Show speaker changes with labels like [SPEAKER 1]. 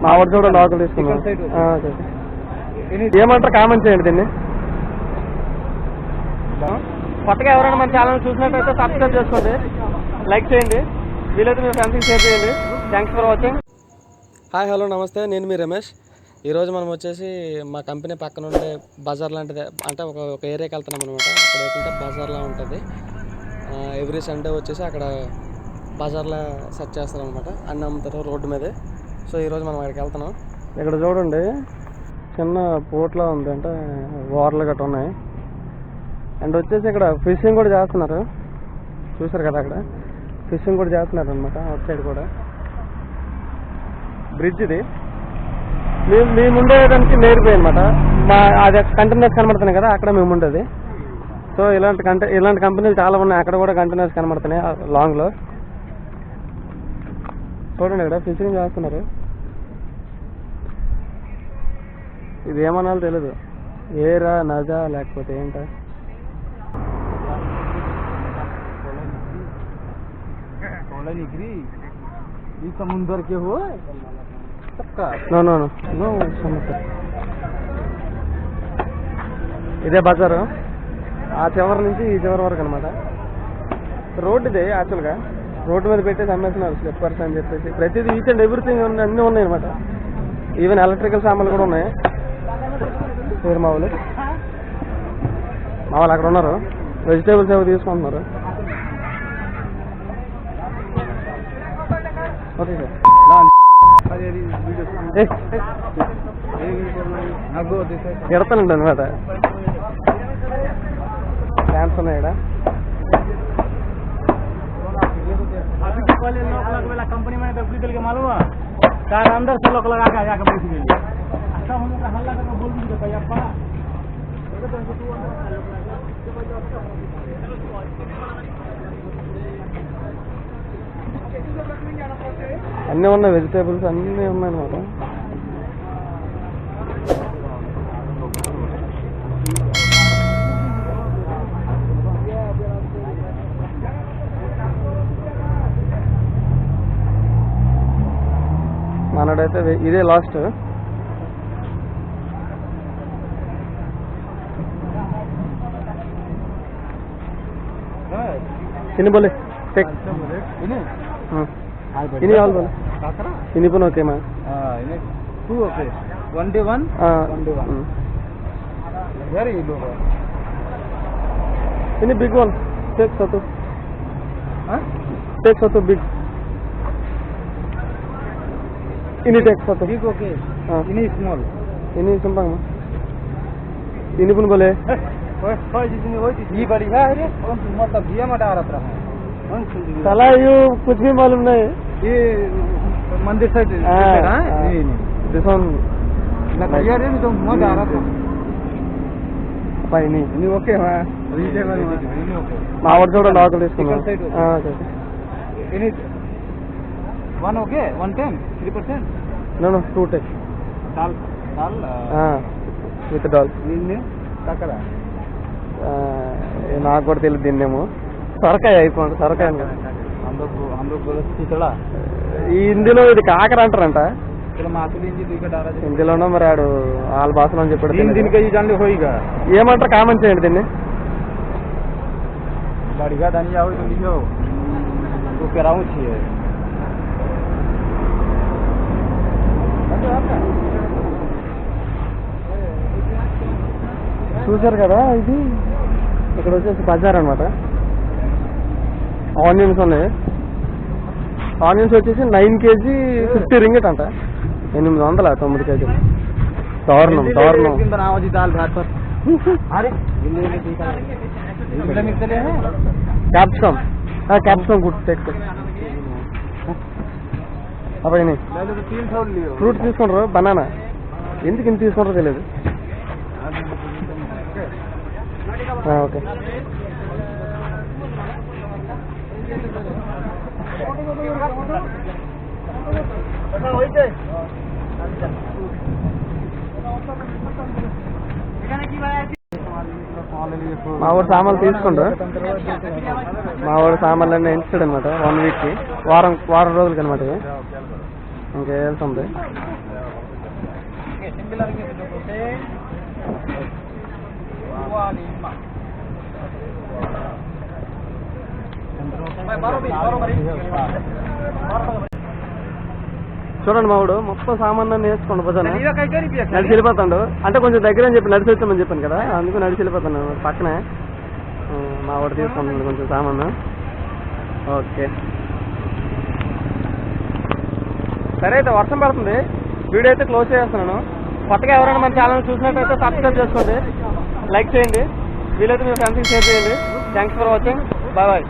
[SPEAKER 1] మా వాడు కూడా లోకల్ తీసుకున్నాం. ఏమంటారు కామెంట్ చేయండి దీన్ని. కొత్తగా ఎవరైనా మన ఛానల్ చూసినట్టయితే సబ్స్క్రైబ్ చేసుకోండి, లైక్ చేయండి, వీలైతే మీ ఫ్రెండ్స్కి షేర్ చేయండి. Thanks for watching. Hi hello నమస్తే, నేను మీ రమేష్. ఈరోజు మనం వచ్చేసి మా కంపెనీ పక్కన ఉండే బజార్ లాంటిది, అంటే ఒక ఏరియాకి వెళ్తున్నాం అనమాట. అక్కడ ఏంటంటే బజార్లా ఉంటుంది. ఎవ్రీ సండే వచ్చేసి అక్కడ బజార్లో సెర్చ్ చేస్తారు అనమాట. అన్నీ అమ్ముతారు రోడ్డు మీదే. సో ఈరోజు మనం అక్కడికి వెళ్తున్నాం. ఇక్కడ చూడండి చిన్న పోట్లా ఉంది, అంటే వార్లు గట్రా ఉన్నాయి. అండ్ వచ్చేసి ఇక్కడ ఫిషింగ్ కూడా చేస్తున్నారు, చూసారు కదా. అక్కడ ఫిషింగ్ కూడా చేస్తున్నారు అనమాట. అవుట్ సైడ్ కూడా బ్రిడ్జ్ ఇది. మేము ఉండేదానికి నేర్పోయి అనమాట. మా అది కంటైనర్స్ కనబడుతున్నాయి కదా, అక్కడ మేము ఉండేది. సో ఇలాంటి కంపెనీలు చాలా ఉన్నాయి. అక్కడ కూడా కంటైనర్స్ కనబడుతున్నాయి లాంగ్లో. చూడండి ఇక్కడ ఫిషింగ్ చేస్తున్నారు. ఇది ఏమన్నాలో తెలీదు, ఏరా నజా లేకపోతే ఏంటా. समुंदर के हो सबका नो समुद्र. ఇదే బజారు, ఆ చివరి నుంచి ఈ చివరి వరకు అనమాట. రోడ్ ఇది యాక్చువల్గా. రోడ్డు మీద పెట్టేసి అమ్మేస్తున్నారు స్లిప్పర్స్ అని చెప్పేసి. ప్రతిదీ ఈచ్ అండ్ ఎవ్రీథింగ్ అన్నీ ఉన్నాయి అనమాట. ఈవెన్ ఎలక్ట్రికల్ సామాన్లు కూడా ఉన్నాయి. పేరు మా వాళ్ళు అక్కడ ఉన్నారు, వెజిటేబుల్స్ ఏవో తీసుకుంటున్నారు. ఓకే సార్, ఎడతానండి అనమాట. ఫ్యాన్స్ ఉన్నాయి ఇక్కడ. कंपनी में तो फ्री के मालूम है चार अंदर से लोग लगा के जाके बैठ गए. अच्छा हम लोग हल्ला करके बोल दीजिए भाई अपा. అన్నీ ఉన్నాయి, వెజిటేబుల్స్ అన్నీ ఉన్నాయి అన్నమాట. మనడైతే ఇదే లాస్ట్. इन्हीं बोले टेक इन्हीं ऑल बोले इन्हीं पण ओके मा टू okay 1 day 1 1 day 1 very low इन्हीं बिग वन टेक सतो टेक सतो बिग इन्हीं टेक सतो बिग ओके इन्हीं स्मॉल इन्हीं संपंग मा इन्हीं पण बोले ये बढ़िया है रे. मतलब ये मत आ रहा है साला, यू कुछ भी मालूम नहीं. ये मंदिर से दिस वन नकलिया रे, तो मत आ रहा था भाई. नहीं ओके हां रीजनेबल మా వాడు కూడా లోకల్ తీసుకున్నాం. ఇది 1 ఓకే 110 3% నో నో 2 టెక్ డాల్ విత్ డాల్ నిన్నే కాకరా. నాకు కూడా తెలియదు దీన్నేమో. సొరకాయ అయిపోయింది, సొరకాయ ఈ హిందీలో ఇది కాకర అంటారంట. హిందీలోనో మరి ఆడు వాళ్ళ భాషలో అని చెప్పాడు. ఏమంటారు కామెంట్ చేయండి దీన్ని. చూసారు కదా, ఇది ఇక్కడ వచ్చేసి బజార్ అనమాట. ఆనియన్స్ ఉన్నాయి. ఆనియన్స్ వచ్చేసి 9 kg 50 ringgit అంట. 890 కేజీలు. దారుణం దారుణం. Capsicum good tech. అబ్బాయి ఫ్రూట్స్ తీసుకుంటారు, బనానా. ఎందుకు ఇంత తీసుకుంటారో తెలియదు. ఓకే మా వాడు సామాన్లు తీసుకుంటారు. మా వాడు సామాన్లన్నీ ఎంచుతాడు అనమాట. 1 week కి, వారం రోజులకి అనమాట. ఇంకేస్తుంది. చూడండి మావాడు మొత్తం సామాన్లు వేసుకోండి పోతాను నడిచి వెళ్ళిపోతాడు. అంటే కొంచెం దగ్గర అని చెప్పి నడిచి వచ్చామని చెప్పాను కదా, అందుకు నడిచి వెళ్ళిపోతాను. పక్కనే మావాడు తీసుకుంటున్నాడు కొంచెం సామాను. ఓకే సరే అయితే వర్షం పడుతుంది, వీడియో అయితే క్లోజ్ చేస్తున్నాను. కొత్తగా ఎవరైనా మన ఛానల్ చూసినట్టయితే సబ్స్క్రైబ్ చేసుకోండి, లైక్ చేయండి, వీలైతే మీ ఫ్రెండ్స్కి షేర్ చేయండి. Thanks for watching, bye bye.